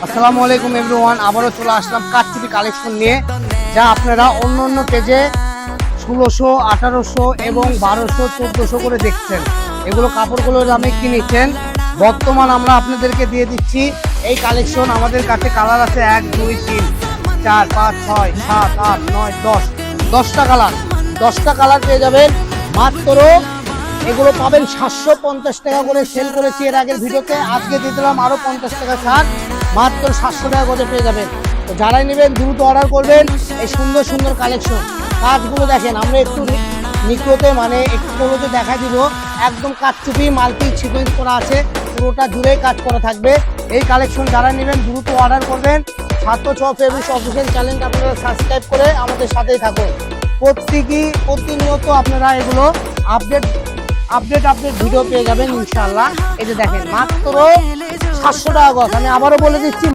আসসালামু আলাইকুম এভরিওয়ান, আবারও চলে আসলাম কাঠচুপি কালেকশন নিয়ে, যা আপনারা অন্য অন্য পেজে 1600, 1800 এবং 1200, 1400 করে দেখছেন। এগুলো কাপড়গুলোর দামে কিনেছেন, বর্তমান আমরা আপনাদেরকে দিয়ে দিচ্ছি এই কালেকশন। আমাদের কাছে কালার আছে 1, 2, 3, 4, 5, 6, 7, 8, 9, 10, 10টা কালার। 10টা কালার পেয়ে যাবেন মাত্র। এগুলো পাবেন 750 টাকা করে সেল করেছি এর আগের ভিডিওতে। আজকে দিয়ে দিলাম আরো 50 টাকা ছাড়, মাত্র 700 টাকা করে পেয়ে যাবেন। তো যারাই নেবেন দ্রুত অর্ডার করবেন। এই সুন্দর সুন্দর কালেকশন, কাজগুলো দেখেন, আমরা একটু নিকোতে মানে একটু কোনোতে দেখা দিব। একদম কাঠচুপি মাল্টি সিকোয়েন্স করা আছে, পুরোটা জুড়েই কাজ করা থাকবে। এই কালেকশন যারা নেবেন দ্রুত অর্ডার করবেন। ছাত্র ফেব্রিক্স অফিসিয়াল চ্যানেলটা আপনারা সাবস্ক্রাইব করে আমাদের সাথেই থাকুন। প্রতিনিয়ত আপনারা এগুলো আপডেট ভিডিও পেয়ে যাবেন ইনশাআল্লাহ। এই যে দেখেন মাত্র 700 টাকা গজ। আমি আবারও বলে দিচ্ছি।